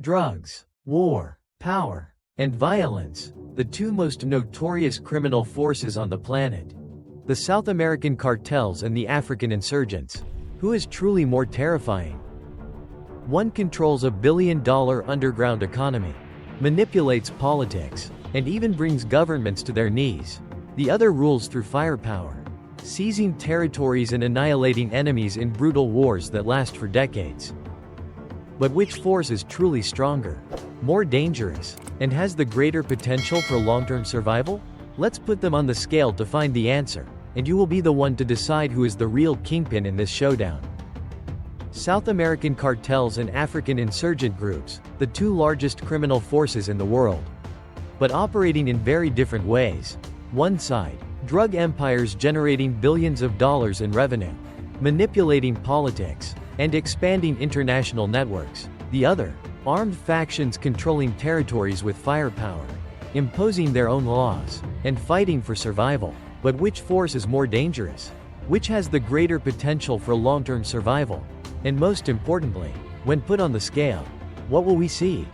Drugs, war, power, and violence, the two most notorious criminal forces on the planet. The South American cartels and the African insurgents. Who is truly more terrifying? One controls a billion-dollar underground economy, manipulates politics, and even brings governments to their knees. The other rules through firepower, seizing territories and annihilating enemies in brutal wars that last for decades. But which force is truly stronger, more dangerous, and has the greater potential for long-term survival? Let's put them on the scale to find the answer, and you will be the one to decide who is the real kingpin in this showdown. South American cartels and African insurgent groups, the two largest criminal forces in the world. But operating in very different ways. One side, drug empires generating billions of dollars in revenue, manipulating politics, and expanding international networks. The other, armed factions controlling territories with firepower, imposing their own laws, and fighting for survival. But which force is more dangerous? Which has the greater potential for long-term survival? And most importantly, when put on the scale, what will we see?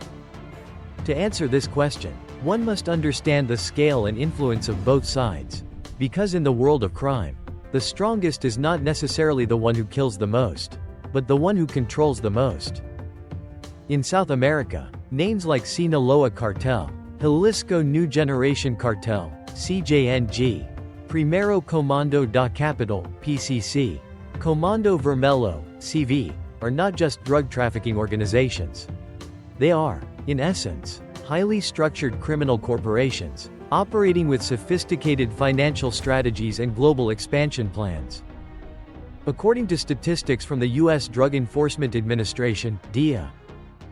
To answer this question, one must understand the scale and influence of both sides. Because in the world of crime, the strongest is not necessarily the one who kills the most, but the one who controls the most. In South America, names like Sinaloa Cartel, Jalisco New Generation Cartel, CJNG, Primero Comando da Capital, PCC, Comando Vermelho, CV, are not just drug trafficking organizations. They are, in essence, highly structured criminal corporations, operating with sophisticated financial strategies and global expansion plans. According to statistics from the U.S. Drug Enforcement Administration, DEA,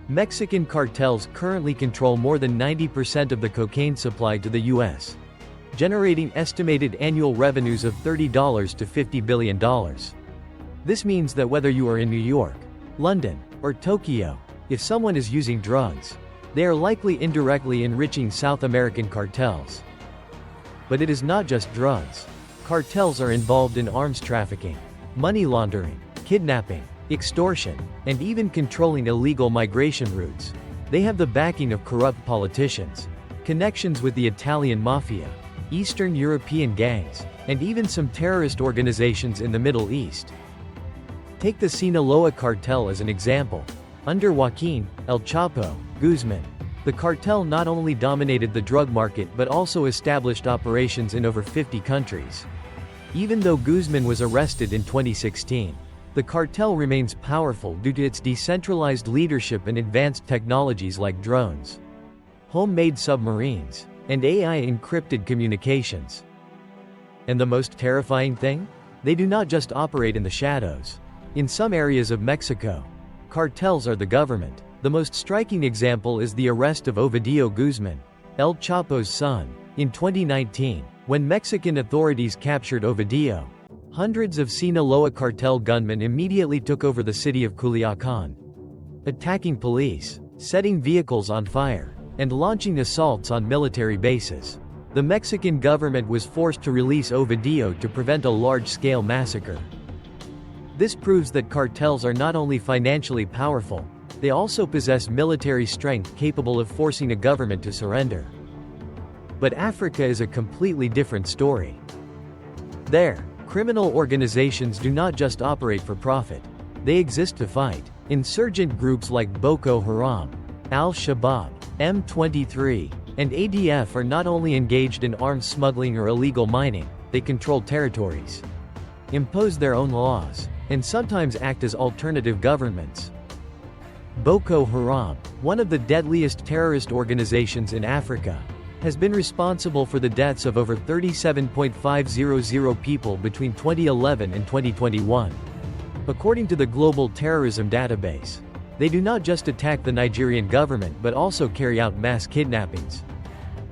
Mexican cartels currently control more than 90% of the cocaine supply to the U.S., generating estimated annual revenues of $30 to $50 billion. This means that whether you are in New York, London, or Tokyo, if someone is using drugs, they are likely indirectly enriching South American cartels. But it is not just drugs. Cartels are involved in arms trafficking, money laundering, kidnapping, extortion, and even controlling illegal migration routes. They have the backing of corrupt politicians, connections with the Italian mafia, Eastern European gangs, and even some terrorist organizations in the Middle East. Take the Sinaloa cartel as an example. Under Joaquin, El Chapo, Guzman, the cartel not only dominated the drug market but also established operations in over 50 countries. Even though Guzman was arrested in 2016, the cartel remains powerful due to its decentralized leadership and advanced technologies like drones, homemade submarines, and AI encrypted communications. And the most terrifying thing? They do not just operate in the shadows. In some areas of Mexico, cartels are the government. The most striking example is the arrest of Ovidio Guzman, El Chapo's son, in 2019, when Mexican authorities captured Ovidio. Hundreds of Sinaloa cartel gunmen immediately took over the city of Culiacán, attacking police, setting vehicles on fire, and launching assaults on military bases. The Mexican government was forced to release Ovidio to prevent a large-scale massacre. This proves that cartels are not only financially powerful, they also possess military strength capable of forcing a government to surrender. But Africa is a completely different story. There, criminal organizations do not just operate for profit. They exist to fight. Insurgent groups like Boko Haram, Al-Shabaab, M23, and ADF are not only engaged in arms smuggling or illegal mining, they control territories, impose their own laws, and sometimes act as alternative governments. Boko Haram, one of the deadliest terrorist organizations in Africa, has been responsible for the deaths of over 37,500 people between 2011 and 2021. According to the Global Terrorism Database, they do not just attack the Nigerian government but also carry out mass kidnappings.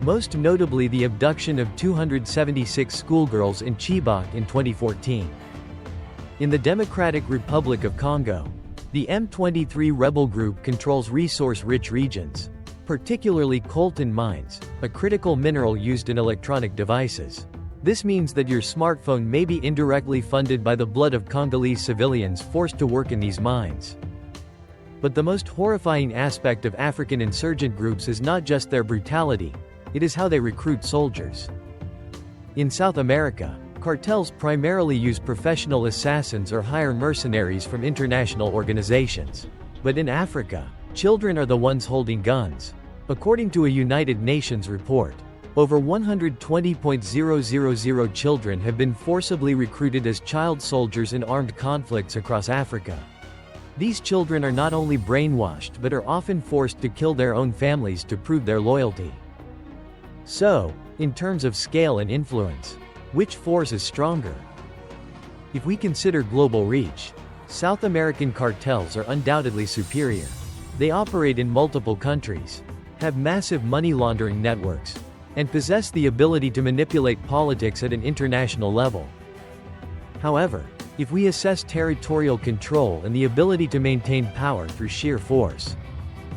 Most notably the abduction of 276 schoolgirls in Chibok in 2014. In the Democratic Republic of Congo, the M23 rebel group controls resource-rich regions, particularly coltan mines, a critical mineral used in electronic devices. This means that your smartphone may be indirectly funded by the blood of Congolese civilians forced to work in these mines. But the most horrifying aspect of African insurgent groups is not just their brutality, it is how they recruit soldiers. In South America, cartels primarily use professional assassins or hire mercenaries from international organizations. But in Africa, children are the ones holding guns. According to a United Nations report, over 120,000 children have been forcibly recruited as child soldiers in armed conflicts across Africa. These children are not only brainwashed but are often forced to kill their own families to prove their loyalty. So, in terms of scale and influence, which force is stronger? If we consider global reach, South American cartels are undoubtedly superior. They operate in multiple countries, have massive money laundering networks, and possess the ability to manipulate politics at an international level. However, if we assess territorial control and the ability to maintain power through sheer force,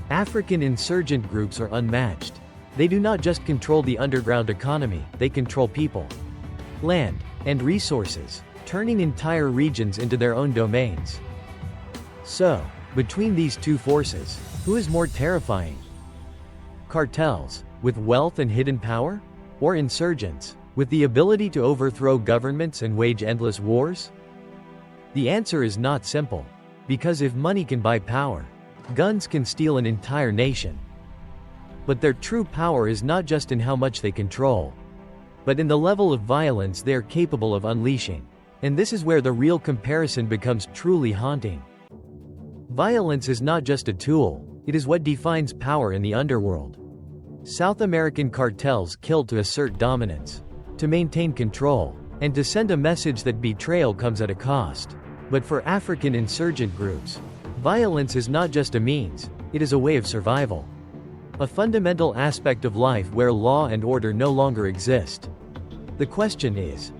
African insurgent groups are unmatched. They do not just control the underground economy, they control people, land, and resources, turning entire regions into their own domains. So, between these two forces, who is more terrifying? Cartels, with wealth and hidden power? Or insurgents, with the ability to overthrow governments and wage endless wars? The answer is not simple. Because if money can buy power, guns can steal an entire nation. But their true power is not just in how much they control, but in the level of violence they are capable of unleashing. And this is where the real comparison becomes truly haunting. Violence is not just a tool, it is what defines power in the underworld. South American cartels kill to assert dominance, to maintain control, and to send a message that betrayal comes at a cost. But for African insurgent groups, violence is not just a means, it is a way of survival. A fundamental aspect of life where law and order no longer exist. The question is,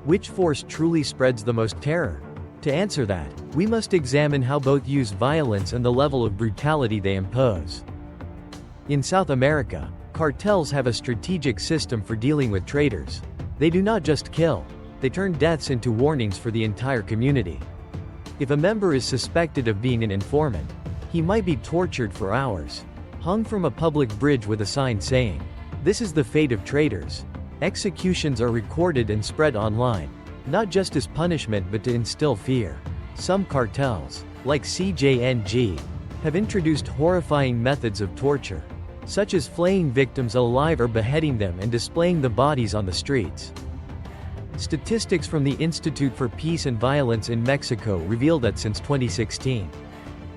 which force truly spreads the most terror? To answer that, we must examine how both use violence and the level of brutality they impose. In South America, cartels have a strategic system for dealing with traitors. They do not just kill, they turn deaths into warnings for the entire community. If a member is suspected of being an informant, he might be tortured for hours, hung from a public bridge with a sign saying, "This is the fate of traitors." Executions are recorded and spread online, not just as punishment but to instill fear. Some cartels, like CJNG, have introduced horrifying methods of torture, such as flaying victims alive or beheading them and displaying the bodies on the streets. Statistics from the Institute for Peace and Violence in Mexico reveal that since 2016,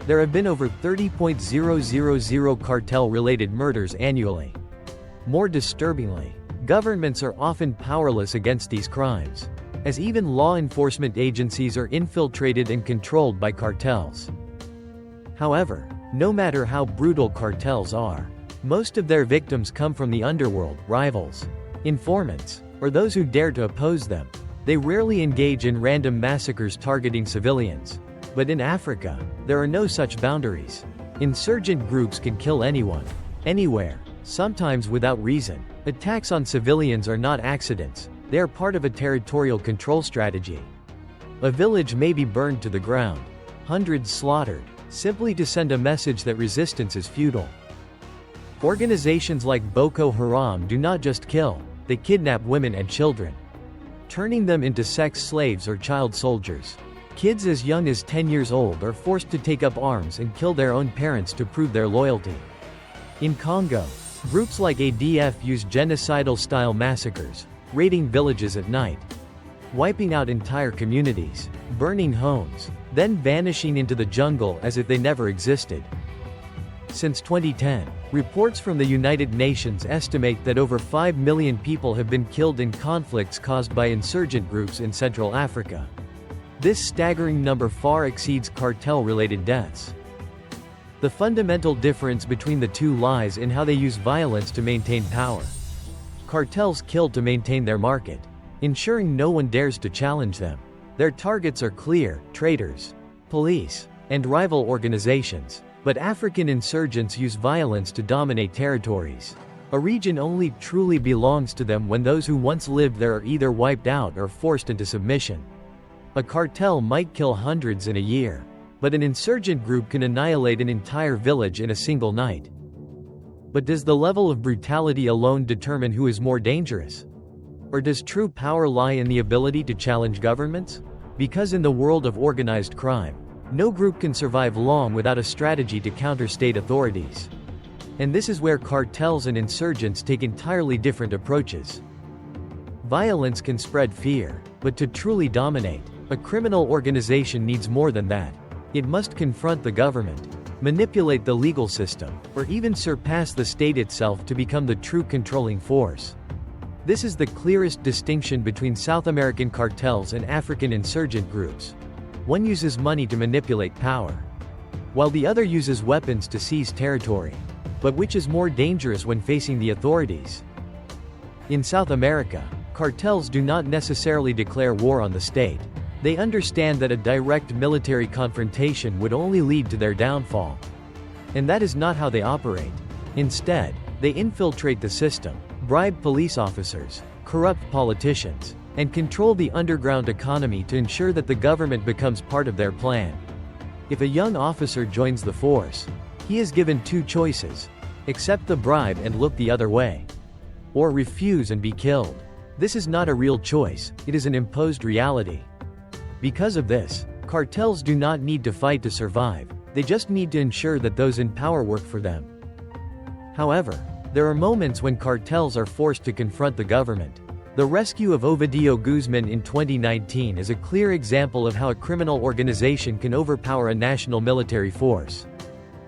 there have been over 30,000 cartel-related murders annually. More disturbingly, governments are often powerless against these crimes, as even law enforcement agencies are infiltrated and controlled by cartels. However, no matter how brutal cartels are, most of their victims come from the underworld, rivals, informants, or those who dare to oppose them. They rarely engage in random massacres targeting civilians. But in Africa, there are no such boundaries. Insurgent groups can kill anyone, anywhere, sometimes without reason. Attacks on civilians are not accidents, they are part of a territorial control strategy. A village may be burned to the ground, hundreds slaughtered, simply to send a message that resistance is futile. Organizations like Boko Haram do not just kill, they kidnap women and children, turning them into sex slaves or child soldiers. Kids as young as 10 years old are forced to take up arms and kill their own parents to prove their loyalty. In Congo, groups like ADF use genocidal-style massacres, raiding villages at night, wiping out entire communities, burning homes, then vanishing into the jungle as if they never existed. Since 2010, reports from the United Nations estimate that over 5 million people have been killed in conflicts caused by insurgent groups in Central Africa. This staggering number far exceeds cartel-related deaths. The fundamental difference between the two lies in how they use violence to maintain power. Cartels kill to maintain their market, ensuring no one dares to challenge them. Their targets are clear: traitors, police, and rival organizations. But African insurgents use violence to dominate territories. A region only truly belongs to them when those who once lived there are either wiped out or forced into submission. A cartel might kill hundreds in a year, but an insurgent group can annihilate an entire village in a single night. But does the level of brutality alone determine who is more dangerous? Or does true power lie in the ability to challenge governments? Because in the world of organized crime, no group can survive long without a strategy to counter state authorities. And this is where cartels and insurgents take entirely different approaches. Violence can spread fear, but to truly dominate, a criminal organization needs more than that. It must confront the government, manipulate the legal system, or even surpass the state itself to become the true controlling force. This is the clearest distinction between South American cartels and African insurgent groups. One uses money to manipulate power, while the other uses weapons to seize territory. But which is more dangerous when facing the authorities? In South America, cartels do not necessarily declare war on the state. They understand that a direct military confrontation would only lead to their downfall. And that is not how they operate. Instead, they infiltrate the system, bribe police officers, corrupt politicians, and control the underground economy to ensure that the government becomes part of their plan. If a young officer joins the force, he is given two choices: accept the bribe and look the other way, or refuse and be killed. This is not a real choice, it is an imposed reality. Because of this, cartels do not need to fight to survive, they just need to ensure that those in power work for them. However, there are moments when cartels are forced to confront the government. The rescue of Ovidio Guzman in 2019 is a clear example of how a criminal organization can overpower a national military force.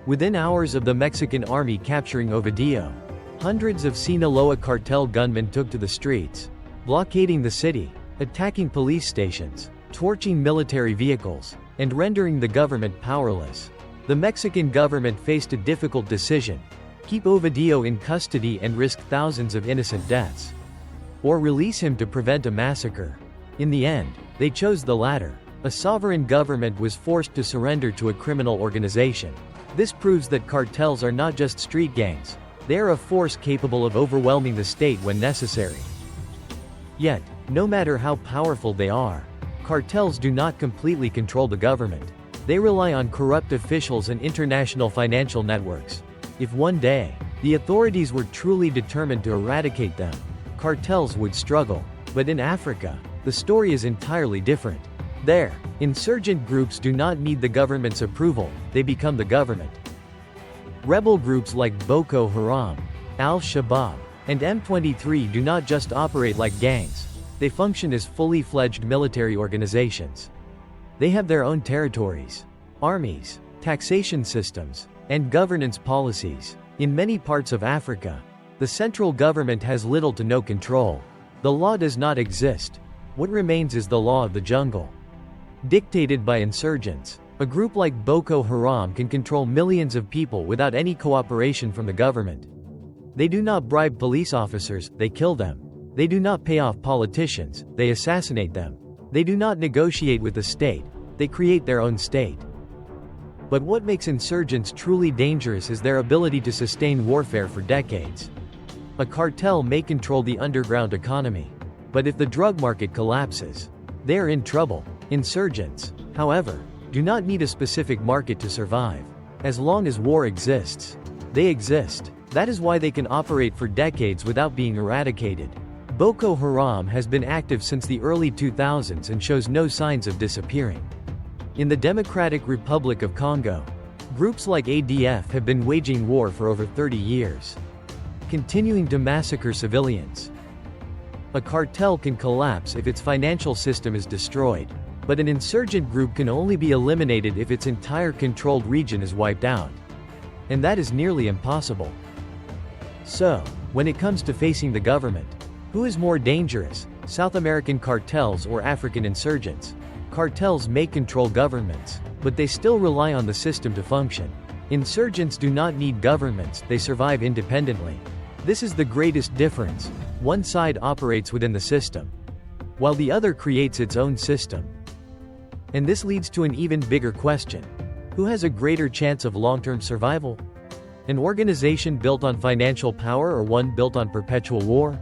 Within hours of the Mexican army capturing Ovidio, hundreds of Sinaloa cartel gunmen took to the streets, blockading the city, attacking police stations, torching military vehicles, and rendering the government powerless. The Mexican government faced a difficult decision: keep Ovidio in custody and risk thousands of innocent deaths, or release him to prevent a massacre. In the end, they chose the latter. A sovereign government was forced to surrender to a criminal organization. This proves that cartels are not just street gangs, they are a force capable of overwhelming the state when necessary. Yet, no matter how powerful they are, cartels do not completely control the government. They rely on corrupt officials and international financial networks. If one day, the authorities were truly determined to eradicate them, cartels would struggle. But in Africa, the story is entirely different. There, insurgent groups do not need the government's approval, they become the government. Rebel groups like Boko Haram, Al-Shabaab, and M23 do not just operate like gangs, they function as fully fledged military organizations. They have their own territories, armies, taxation systems, and governance policies. In many parts of Africa, the central government has little to no control. The law does not exist. What remains is the law of the jungle. Dictated by insurgents, a group like Boko Haram can control millions of people without any cooperation from the government. They do not bribe police officers, they kill them. They do not pay off politicians, they assassinate them. They do not negotiate with the state, they create their own state. But what makes insurgents truly dangerous is their ability to sustain warfare for decades. A cartel may control the underground economy, but if the drug market collapses, they are in trouble. Insurgents, however, do not need a specific market to survive. As long as war exists, they exist. That is why they can operate for decades without being eradicated. Boko Haram has been active since the early 2000s and shows no signs of disappearing. In the Democratic Republic of Congo, groups like ADF have been waging war for over 30 years, continuing to massacre civilians. A cartel can collapse if its financial system is destroyed, but an insurgent group can only be eliminated if its entire controlled region is wiped out. And that is nearly impossible. So, when it comes to facing the government, who is more dangerous, South American cartels or African insurgents? Cartels may control governments, but they still rely on the system to function. Insurgents do not need governments, they survive independently. This is the greatest difference. One side operates within the system, while the other creates its own system. And this leads to an even bigger question. Who has a greater chance of long-term survival? An organization built on financial power or one built on perpetual war?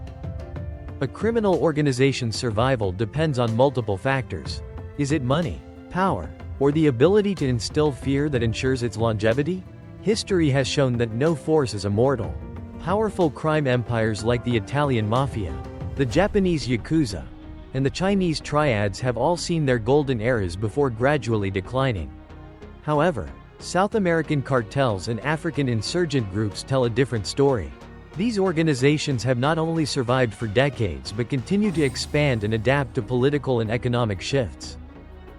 A criminal organization's survival depends on multiple factors. Is it money, power, Or the ability to instill fear that ensures its longevity? History has shown that no force is immortal. Powerful crime empires like the Italian Mafia, the Japanese Yakuza, and the Chinese Triads have all seen their golden eras before gradually declining. However, South American cartels and African insurgent groups tell a different story. These organizations have not only survived for decades but continue to expand and adapt to political and economic shifts.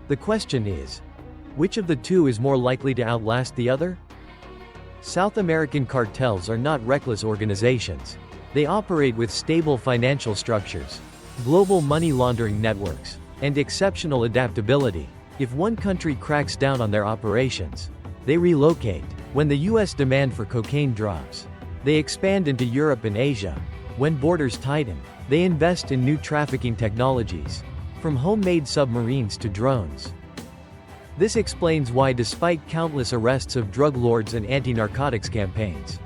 The question is, which of the two is more likely to outlast the other? South American cartels are not reckless organizations. They operate with stable financial structures, global money laundering networks, and exceptional adaptability. If one country cracks down on their operations, they relocate. When the US demand for cocaine drops, they expand into Europe and Asia. When borders tighten, they invest in new trafficking technologies, from homemade submarines to drones. This explains why, despite countless arrests of drug lords and anti-narcotics campaigns,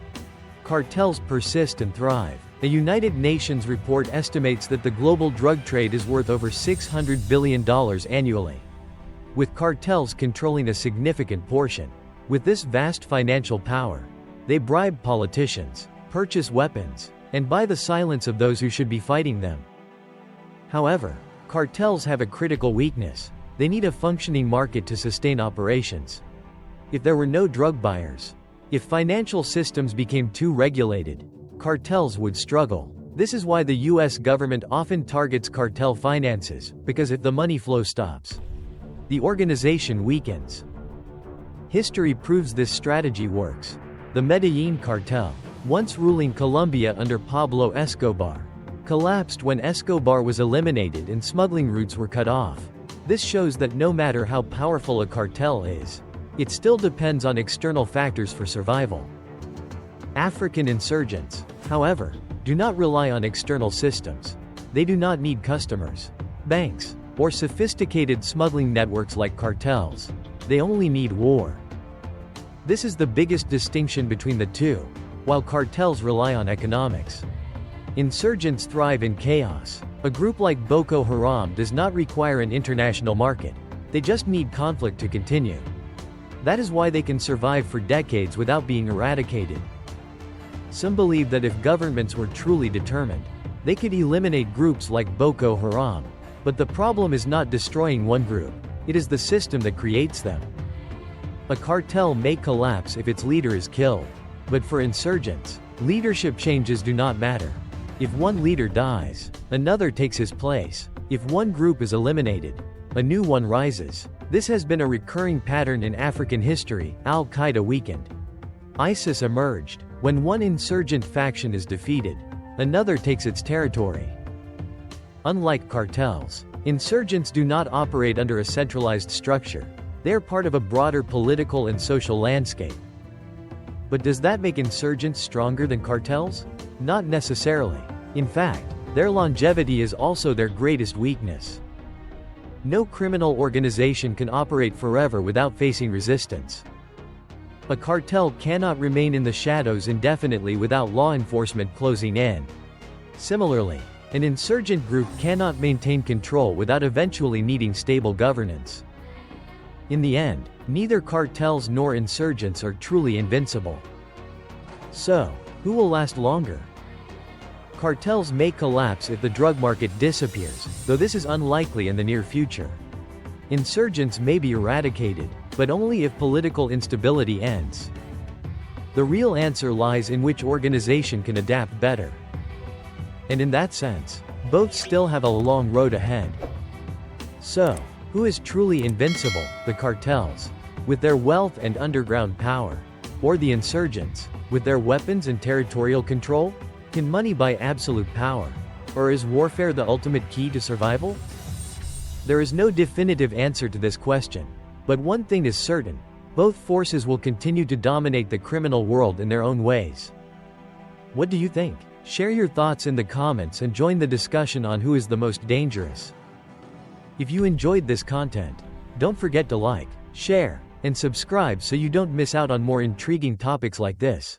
cartels persist and thrive. A United Nations report estimates that the global drug trade is worth over $600 billion annually, with cartels controlling a significant portion. With this vast financial power, they bribe politicians, purchase weapons, and buy the silence of those who should be fighting them. However, cartels have a critical weakness. They need a functioning market to sustain operations. If there were no drug buyers, if financial systems became too regulated, cartels would struggle. This is why the US government often targets cartel finances, because if the money flow stops, the organization weakens. History proves this strategy works. The Medellin cartel, once ruling Colombia under Pablo Escobar, collapsed when Escobar was eliminated and smuggling routes were cut off. This shows that no matter how powerful a cartel is, it still depends on external factors for survival. African insurgents, however, do not rely on external systems. They do not need customers, banks, or sophisticated smuggling networks like cartels. They only need war. This is the biggest distinction between the two. While cartels rely on economics, insurgents thrive in chaos. A group like Boko Haram does not require an international market. They just need conflict to continue. That is why they can survive for decades without being eradicated. Some believe that if governments were truly determined, they could eliminate groups like Boko Haram. But the problem is not destroying one group. It is the system that creates them. A cartel may collapse if its leader is killed. But for insurgents, leadership changes do not matter. If one leader dies, another takes his place. If one group is eliminated, a new one rises. This has been a recurring pattern in African history. Al-Qaeda weakened, ISIS emerged. When one insurgent faction is defeated, another takes its territory. Unlike cartels, insurgents do not operate under a centralized structure. They are part of a broader political and social landscape. But does that make insurgents stronger than cartels? Not necessarily. In fact, their longevity is also their greatest weakness. No criminal organization can operate forever without facing resistance. A cartel cannot remain in the shadows indefinitely without law enforcement closing in. Similarly, an insurgent group cannot maintain control without eventually needing stable governance. In the end, neither cartels nor insurgents are truly invincible. So, who will last longer? Cartels may collapse if the drug market disappears, though this is unlikely in the near future. Insurgents may be eradicated, but only if political instability ends. The real answer lies in which organization can adapt better. And in that sense, both still have a long road ahead. So, who is truly invincible, the cartels, with their wealth and underground power, or the insurgents, with their weapons and territorial control? Can money buy absolute power? Or is warfare the ultimate key to survival? There is no definitive answer to this question. But one thing is certain: both forces will continue to dominate the criminal world in their own ways. What do you think? Share your thoughts in the comments and join the discussion on who is the most dangerous. If you enjoyed this content, don't forget to like, share, and subscribe so you don't miss out on more intriguing topics like this.